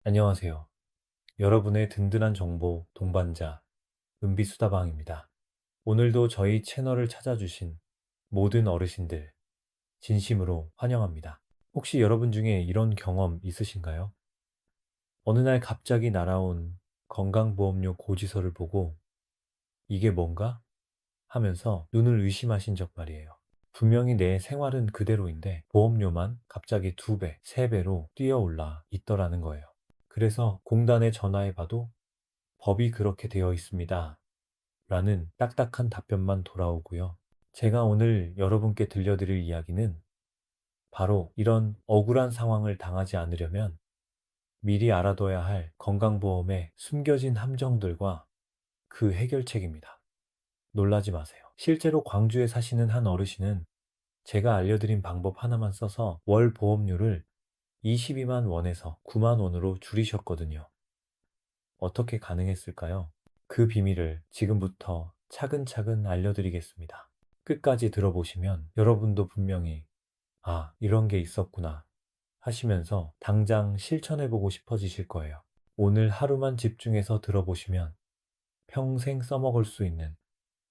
안녕하세요. 여러분의 든든한 정보 동반자 은비수다방입니다. 오늘도 저희 채널을 찾아주신 모든 어르신들 진심으로 환영합니다. 혹시 여러분 중에 이런 경험 있으신가요? 어느 날 갑자기 날아온 건강보험료 고지서를 보고 이게 뭔가 하면서 눈을 의심하신 적 말이에요. 분명히 내 생활은 그대로인데 보험료만 갑자기 2배, 3배로 뛰어올라 있더라는 거예요. 그래서 공단에 전화해 봐도 법이 그렇게 되어 있습니다. 라는 딱딱한 답변만 돌아오고요. 제가 오늘 여러분께 들려드릴 이야기는 바로 이런 억울한 상황을 당하지 않으려면 미리 알아둬야 할 건강보험의 숨겨진 함정들과 그 해결책입니다. 놀라지 마세요. 실제로 광주에 사시는 한 어르신은 제가 알려드린 방법 하나만 써서 월 보험료를 22만 원에서 9만 원으로 줄이셨거든요. 어떻게 가능했을까요? 그 비밀을 지금부터 차근차근 알려드리겠습니다. 끝까지 들어보시면 여러분도 분명히 아, 이런 게 있었구나 하시면서 당장 실천해보고 싶어지실 거예요. 오늘 하루만 집중해서 들어보시면 평생 써먹을 수 있는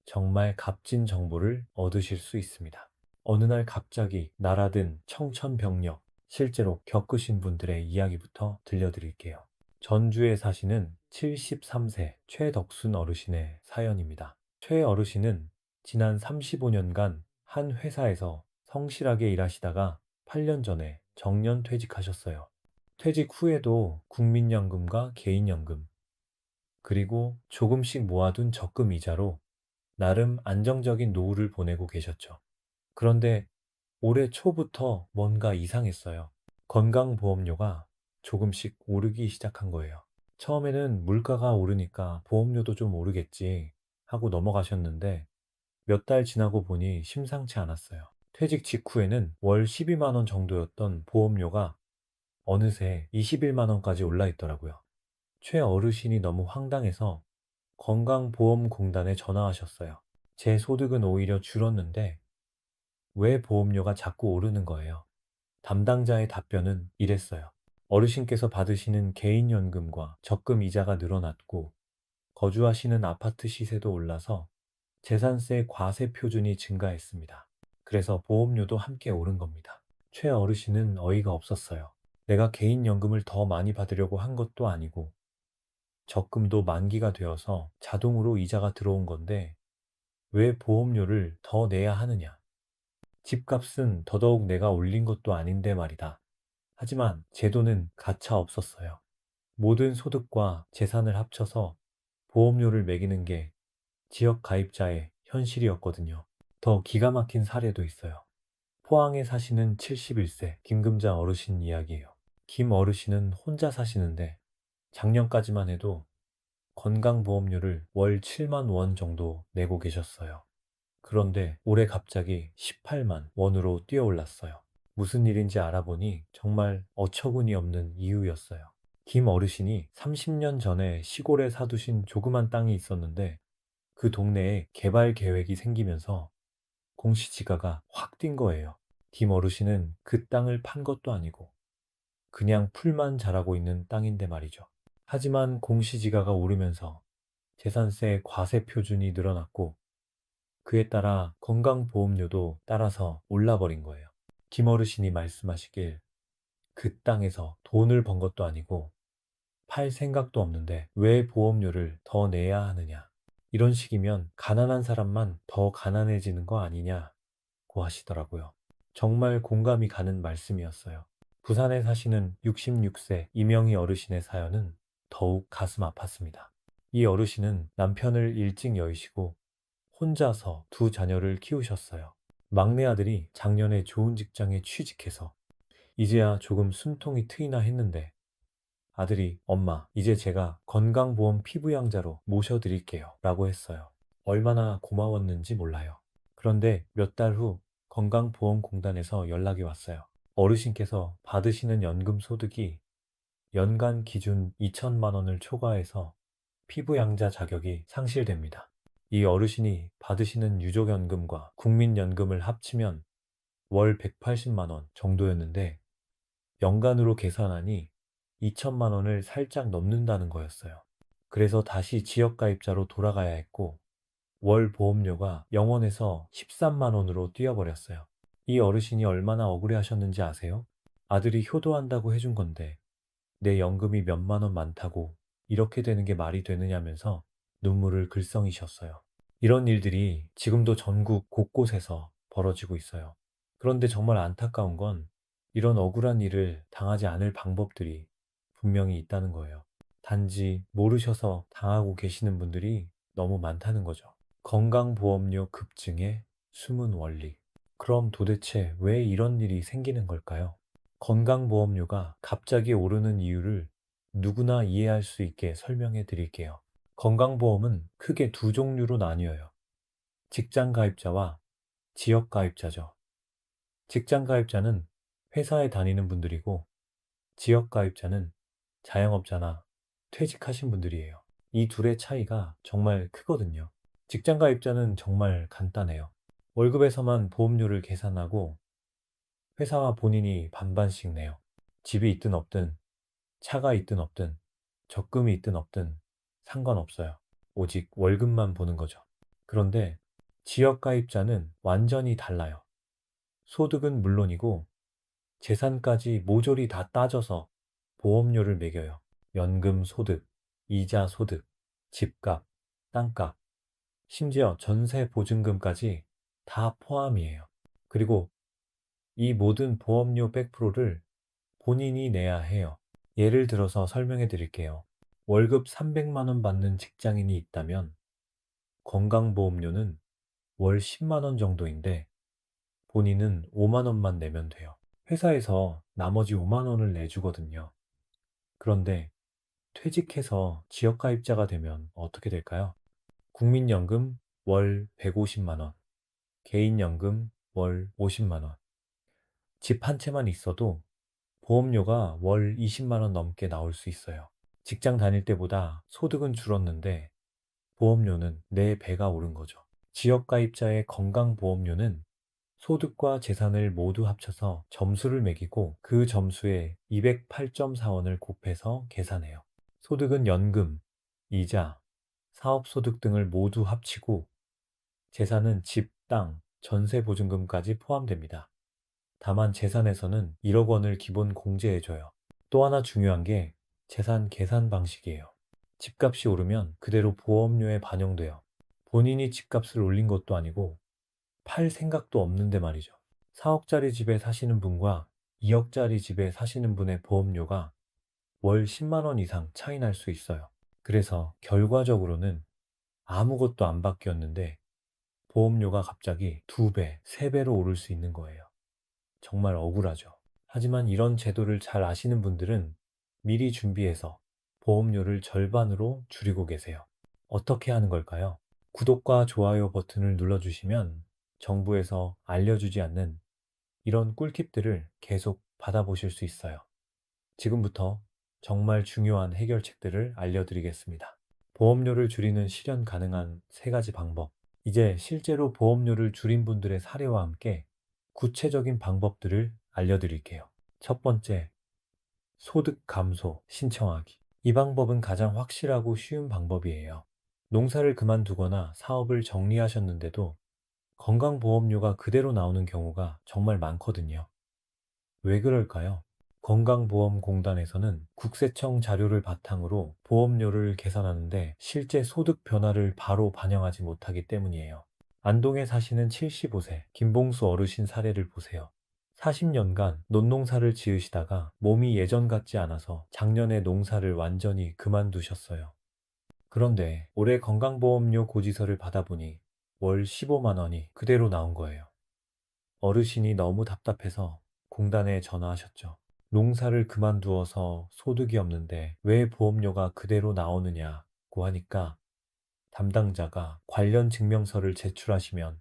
정말 값진 정보를 얻으실 수 있습니다. 어느 날 갑자기 날아든 청천벽력, 실제로 겪으신 분들의 이야기부터 들려드릴게요. 전주에 사시는 73세 최덕순 어르신의 사연입니다. 최 어르신은 지난 35년간 한 회사에서 성실하게 일하시다가 8년 전에 정년 퇴직하셨어요. 퇴직 후에도 국민연금과 개인연금, 그리고 조금씩 모아둔 적금 이자로 나름 안정적인 노후를 보내고 계셨죠. 그런데 올해 초부터 뭔가 이상했어요. 건강보험료가 조금씩 오르기 시작한 거예요. 처음에는 물가가 오르니까 보험료도 좀 오르겠지 하고 넘어가셨는데 몇 달 지나고 보니 심상치 않았어요. 퇴직 직후에는 월 12만 원 정도였던 보험료가 어느새 21만 원까지 올라 있더라고요. 최 어르신이 너무 황당해서 건강보험공단에 전화하셨어요. 제 소득은 오히려 줄었는데 왜 보험료가 자꾸 오르는 거예요? 담당자의 답변은 이랬어요. 어르신께서 받으시는 개인연금과 적금 이자가 늘어났고 거주하시는 아파트 시세도 올라서 재산세 과세 표준이 증가했습니다. 그래서 보험료도 함께 오른 겁니다. 최 어르신은 어이가 없었어요. 내가 개인연금을 더 많이 받으려고 한 것도 아니고 적금도 만기가 되어서 자동으로 이자가 들어온 건데 왜 보험료를 더 내야 하느냐? 집값은 더더욱 내가 올린 것도 아닌데 말이다. 하지만 제도는 가차 없었어요. 모든 소득과 재산을 합쳐서 보험료를 매기는 게 지역 가입자의 현실이었거든요. 더 기가 막힌 사례도 있어요. 포항에 사시는 71세 김금자 어르신 이야기예요. 김 어르신은 혼자 사시는데 작년까지만 해도 건강보험료를 월 7만 원 정도 내고 계셨어요. 그런데 올해 갑자기 18만 원으로 뛰어올랐어요. 무슨 일인지 알아보니 정말 어처구니 없는 이유였어요. 김 어르신이 30년 전에 시골에 사두신 조그만 땅이 있었는데 그 동네에 개발 계획이 생기면서 공시지가가 확 뛴 거예요. 김 어르신은 그 땅을 판 것도 아니고 그냥 풀만 자라고 있는 땅인데 말이죠. 하지만 공시지가가 오르면서 재산세 과세 표준이 늘어났고 그에 따라 건강보험료도 따라서 올라버린 거예요. 김어르신이 말씀하시길 그 땅에서 돈을 번 것도 아니고 팔 생각도 없는데 왜 보험료를 더 내야 하느냐. 이런 식이면 가난한 사람만 더 가난해지는 거 아니냐고 하시더라고요. 정말 공감이 가는 말씀이었어요. 부산에 사시는 66세 이명희 어르신의 사연은 더욱 가슴 아팠습니다. 이 어르신은 남편을 일찍 여의시고 혼자서 두 자녀를 키우셨어요. 막내 아들이 작년에 좋은 직장에 취직해서 이제야 조금 숨통이 트이나 했는데 아들이 엄마, 이제 제가 건강보험 피부양자로 모셔드릴게요 라고 했어요. 얼마나 고마웠는지 몰라요. 그런데 몇 달 후 건강보험공단에서 연락이 왔어요. 어르신께서 받으시는 연금 소득이 연간 기준 2천만 원을 초과해서 피부양자 자격이 상실됩니다. 이 어르신이 받으시는 유족연금과 국민연금을 합치면 월 180만 원 정도였는데 연간으로 계산하니 2천만 원을 살짝 넘는다는 거였어요. 그래서 다시 지역가입자로 돌아가야 했고 월 보험료가 0원에서 13만 원으로 뛰어버렸어요. 이 어르신이 얼마나 억울해하셨는지 아세요? 아들이 효도한다고 해준 건데 내 연금이 몇만 원 많다고 이렇게 되는 게 말이 되느냐면서 눈물을 글썽이셨어요. 이런 일들이 지금도 전국 곳곳에서 벌어지고 있어요. 그런데 정말 안타까운 건 이런 억울한 일을 당하지 않을 방법들이 분명히 있다는 거예요. 단지 모르셔서 당하고 계시는 분들이 너무 많다는 거죠. 건강보험료 급증의 숨은 원리. 그럼 도대체 왜 이런 일이 생기는 걸까요? 건강보험료가 갑자기 오르는 이유를 누구나 이해할 수 있게 설명해 드릴게요. 건강보험은 크게 두 종류로 나뉘어요. 직장 가입자와 지역 가입자죠. 직장 가입자는 회사에 다니는 분들이고, 지역 가입자는 자영업자나 퇴직하신 분들이에요. 이 둘의 차이가 정말 크거든요. 직장 가입자는 정말 간단해요. 월급에서만 보험료를 계산하고 회사와 본인이 반반씩 내요. 집이 있든 없든, 차가 있든 없든, 적금이 있든 없든 상관없어요. 오직 월급만 보는 거죠. 그런데 지역가입자는 완전히 달라요. 소득은 물론이고 재산까지 모조리 다 따져서 보험료를 매겨요. 연금 소득, 이자 소득, 집값, 땅값, 심지어 전세 보증금까지 다 포함이에요. 그리고 이 모든 보험료 100%를 본인이 내야 해요. 예를 들어서 설명해 드릴게요. 월급 300만 원 받는 직장인이 있다면 건강보험료는 월 10만 원 정도인데 본인은 5만 원만 내면 돼요. 회사에서 나머지 5만 원을 내주거든요. 그런데 퇴직해서 지역가입자가 되면 어떻게 될까요? 국민연금 월 150만 원, 개인연금 월 50만 원. 집 한 채만 있어도 보험료가 월 20만 원 넘게 나올 수 있어요. 직장 다닐 때보다 소득은 줄었는데 보험료는 4배가 오른 거죠. 지역가입자의 건강보험료는 소득과 재산을 모두 합쳐서 점수를 매기고 그 점수에 208.4원을 곱해서 계산해요. 소득은 연금, 이자, 사업소득 등을 모두 합치고 재산은 집, 땅, 전세보증금까지 포함됩니다. 다만 재산에서는 1억 원을 기본 공제해줘요. 또 하나 중요한 게 재산 계산 방식이에요. 집값이 오르면 그대로 보험료에 반영돼요. 본인이 집값을 올린 것도 아니고 팔 생각도 없는데 말이죠. 4억짜리 집에 사시는 분과 2억짜리 집에 사시는 분의 보험료가 월 10만 원 이상 차이 날 수 있어요. 그래서 결과적으로는 아무것도 안 바뀌었는데 보험료가 갑자기 2배, 3배로 오를 수 있는 거예요. 정말 억울하죠. 하지만 이런 제도를 잘 아시는 분들은 미리 준비해서 보험료를 절반으로 줄이고 계세요. 어떻게 하는 걸까요? 구독과 좋아요 버튼을 눌러주시면 정부에서 알려주지 않는 이런 꿀팁들을 계속 받아보실 수 있어요. 지금부터 정말 중요한 해결책들을 알려드리겠습니다. 보험료를 줄이는 실현 가능한 3가지 방법. 이제 실제로 보험료를 줄인 분들의 사례와 함께 구체적인 방법들을 알려드릴게요. 첫 번째, 소득 감소 신청하기. 이 방법은 가장 확실하고 쉬운 방법이에요. 농사를 그만두거나 사업을 정리하셨는데도 건강보험료가 그대로 나오는 경우가 정말 많거든요. 왜 그럴까요? 건강보험공단에서는 국세청 자료를 바탕으로 보험료를 계산하는데 실제 소득 변화를 바로 반영하지 못하기 때문이에요. 안동에 사시는 75세 김봉수 어르신 사례를 보세요. 40년간 논농사를 지으시다가 몸이 예전 같지 않아서 작년에 농사를 완전히 그만두셨어요. 그런데 올해 건강보험료 고지서를 받아보니 월 15만 원이 그대로 나온 거예요. 어르신이 너무 답답해서 공단에 전화하셨죠. 농사를 그만두어서 소득이 없는데 왜 보험료가 그대로 나오느냐고 하니까 담당자가 관련 증명서를 제출하시면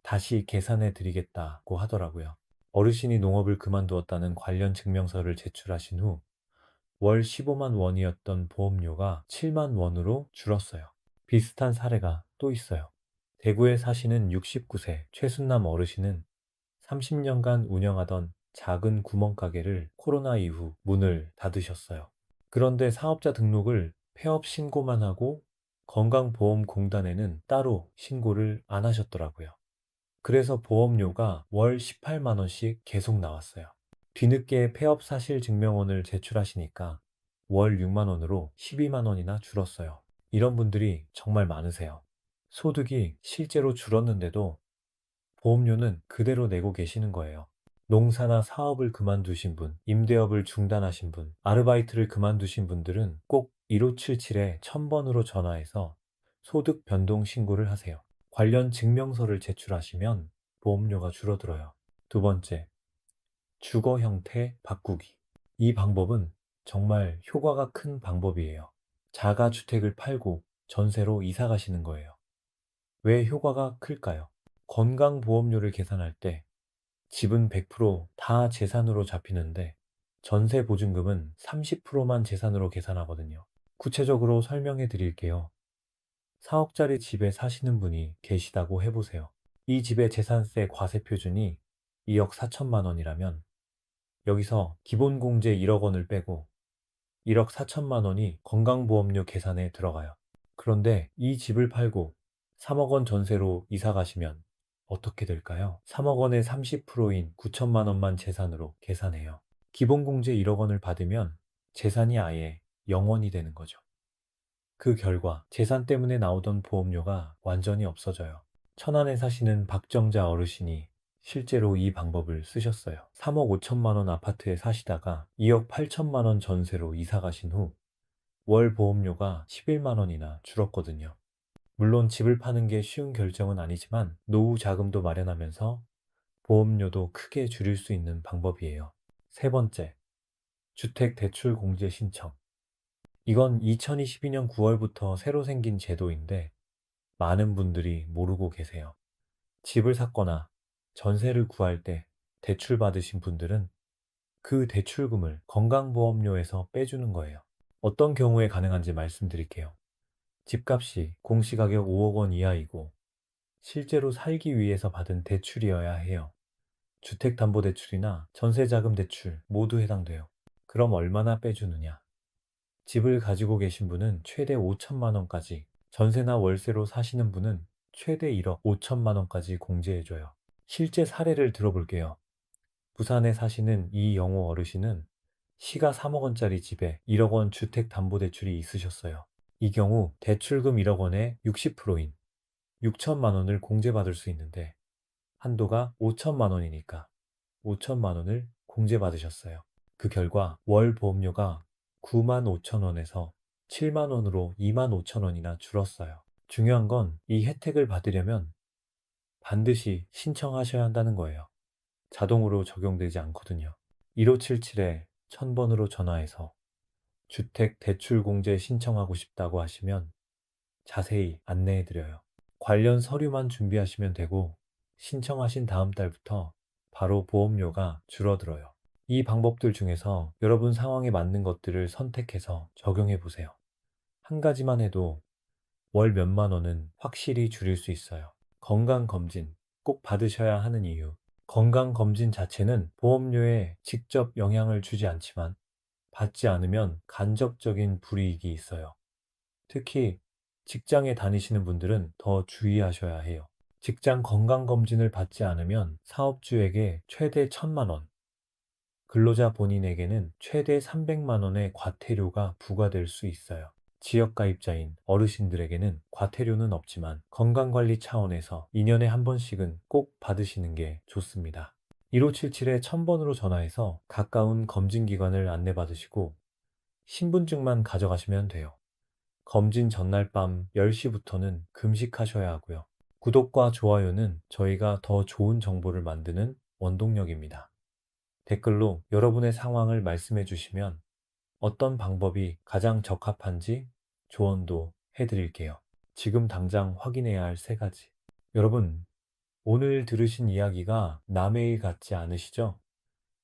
다시 계산해 드리겠다고 하더라고요. 어르신이 농업을 그만두었다는 관련 증명서를 제출하신 후 월 15만 원이었던 보험료가 7만 원으로 줄었어요. 비슷한 사례가 또 있어요. 대구에 사시는 69세 최순남 어르신은 30년간 운영하던 작은 구멍가게를 코로나 이후 문을 닫으셨어요. 그런데 사업자 등록을 폐업 신고만 하고 건강보험공단에는 따로 신고를 안 하셨더라고요. 그래서 보험료가 월 18만 원씩 계속 나왔어요. 뒤늦게 폐업 사실 증명원을 제출하시니까 월 6만 원으로 12만 원이나 줄었어요. 이런 분들이 정말 많으세요. 소득이 실제로 줄었는데도 보험료는 그대로 내고 계시는 거예요. 농사나 사업을 그만두신 분, 임대업을 중단하신 분, 아르바이트를 그만두신 분들은 꼭 1577에 1000번으로 전화해서 소득 변동 신고를 하세요. 관련 증명서를 제출하시면 보험료가 줄어들어요. 두 번째, 주거 형태 바꾸기. 이 방법은 정말 효과가 큰 방법이에요. 자가 주택을 팔고 전세로 이사 가시는 거예요. 왜 효과가 클까요? 건강보험료를 계산할 때 집은 100%다 재산으로 잡히는데 전세 보증금은 30%만 재산으로 계산하거든요. 구체적으로 설명해 드릴게요. 4억짜리 집에 사시는 분이 계시다고 해보세요. 이 집의 재산세 과세 표준이 2억 4천만 원이라면 여기서 기본공제 1억 원을 빼고 1억 4천만 원이 건강보험료 계산에 들어가요. 그런데 이 집을 팔고 3억 원 전세로 이사 가시면 어떻게 될까요? 3억 원의 30%인 9천만 원만 재산으로 계산해요. 기본공제 1억 원을 받으면 재산이 아예 0원이 되는 거죠. 그 결과 재산 때문에 나오던 보험료가 완전히 없어져요. 천안에 사시는 박정자 어르신이 실제로 이 방법을 쓰셨어요. 3억 5천만 원 아파트에 사시다가 2억 8천만 원 전세로 이사 가신 후 월 보험료가 11만 원이나 줄었거든요. 물론 집을 파는 게 쉬운 결정은 아니지만 노후 자금도 마련하면서 보험료도 크게 줄일 수 있는 방법이에요. 세 번째, 주택 대출 공제 신청. 이건 2022년 9월부터 새로 생긴 제도인데 많은 분들이 모르고 계세요. 집을 샀거나 전세를 구할 때 대출 받으신 분들은 그 대출금을 건강보험료에서 빼주는 거예요. 어떤 경우에 가능한지 말씀드릴게요. 집값이 공시가격 5억 원 이하이고 실제로 살기 위해서 받은 대출이어야 해요. 주택담보대출이나 전세자금 대출 모두 해당돼요. 그럼 얼마나 빼주느냐? 집을 가지고 계신 분은 최대 5천만 원까지, 전세나 월세로 사시는 분은 최대 1억 5천만 원까지 공제해줘요. 실제 사례를 들어볼게요. 부산에 사시는 이영호 어르신은 시가 3억 원짜리 집에 1억 원 주택담보대출이 있으셨어요. 이 경우 대출금 1억 원의 60%인 6천만 원을 공제받을 수 있는데 한도가 5천만 원이니까 5천만 원을 공제받으셨어요. 그 결과 월 보험료가 9만 5천 원에서 7만 원으로 2만 5천 원이나 줄었어요. 중요한 건 이 혜택을 받으려면 반드시 신청하셔야 한다는 거예요. 자동으로 적용되지 않거든요. 1577에 1000번으로 전화해서 주택 대출 공제 신청하고 싶다고 하시면 자세히 안내해 드려요. 관련 서류만 준비하시면 되고 신청하신 다음 달부터 바로 보험료가 줄어들어요. 이 방법들 중에서 여러분 상황에 맞는 것들을 선택해서 적용해 보세요. 한 가지만 해도 월 몇만 원은 확실히 줄일 수 있어요. 건강검진 꼭 받으셔야 하는 이유. 건강검진 자체는 보험료에 직접 영향을 주지 않지만 받지 않으면 간접적인 불이익이 있어요. 특히 직장에 다니시는 분들은 더 주의하셔야 해요. 직장 건강검진을 받지 않으면 사업주에게 최대 1000만 원, 근로자 본인에게는 최대 300만 원의 과태료가 부과될 수 있어요. 지역가입자인 어르신들에게는 과태료는 없지만 건강관리 차원에서 2년에 한 번씩은 꼭 받으시는 게 좋습니다. 1577에 1000번으로 전화해서 가까운 검진기관을 안내받으시고 신분증만 가져가시면 돼요. 검진 전날 밤 10시부터는 금식하셔야 하고요. 구독과 좋아요는 저희가 더 좋은 정보를 만드는 원동력입니다. 댓글로 여러분의 상황을 말씀해 주시면 어떤 방법이 가장 적합한지 조언도 해드릴게요. 지금 당장 확인해야 할 세 가지. 여러분, 오늘 들으신 이야기가 남의 일 같지 않으시죠?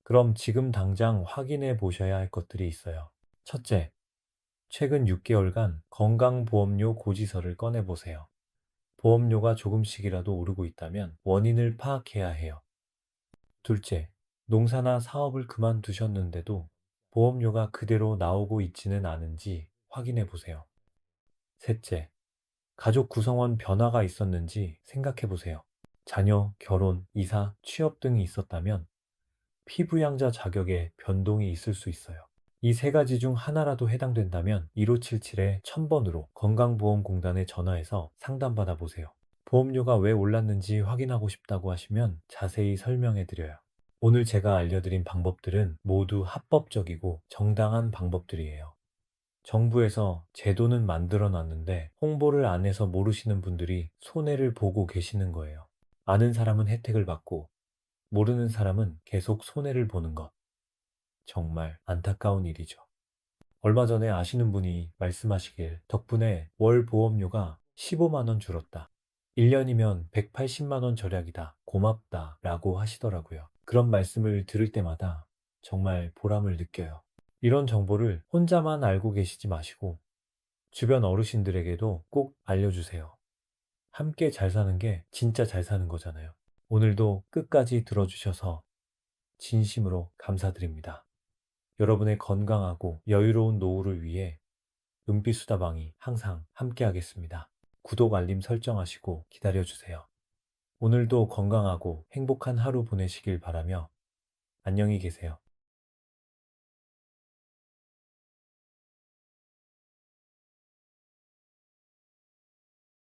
그럼 지금 당장 확인해 보셔야 할 것들이 있어요. 첫째, 최근 6개월간 건강보험료 고지서를 꺼내보세요. 보험료가 조금씩이라도 오르고 있다면 원인을 파악해야 해요. 둘째, 농사나 사업을 그만두셨는데도 보험료가 그대로 나오고 있지는 않은지 확인해 보세요. 셋째, 가족 구성원 변화가 있었는지 생각해 보세요. 자녀, 결혼, 이사, 취업 등이 있었다면 피부양자 자격에 변동이 있을 수 있어요. 이 세 가지 중 하나라도 해당된다면 1577-1000번으로 건강보험공단에 전화해서 상담받아 보세요. 보험료가 왜 올랐는지 확인하고 싶다고 하시면 자세히 설명해 드려요. 오늘 제가 알려드린 방법들은 모두 합법적이고 정당한 방법들이에요. 정부에서 제도는 만들어 놨는데 홍보를 안 해서 모르시는 분들이 손해를 보고 계시는 거예요. 아는 사람은 혜택을 받고 모르는 사람은 계속 손해를 보는 것. 정말 안타까운 일이죠. 얼마 전에 아시는 분이 말씀하시길 덕분에 월 보험료가 15만 원 줄었다. 1년이면 180만 원 절약이다. 고맙다. 라고 하시더라고요. 그런 말씀을 들을 때마다 정말 보람을 느껴요. 이런 정보를 혼자만 알고 계시지 마시고 주변 어르신들에게도 꼭 알려주세요. 함께 잘 사는 게 진짜 잘 사는 거잖아요. 오늘도 끝까지 들어주셔서 진심으로 감사드립니다. 여러분의 건강하고 여유로운 노후를 위해 은비수다방이 항상 함께하겠습니다. 구독, 알림 설정하시고 기다려주세요. 오늘도 건강하고 행복한 하루 보내시길 바라며 안녕히 계세요.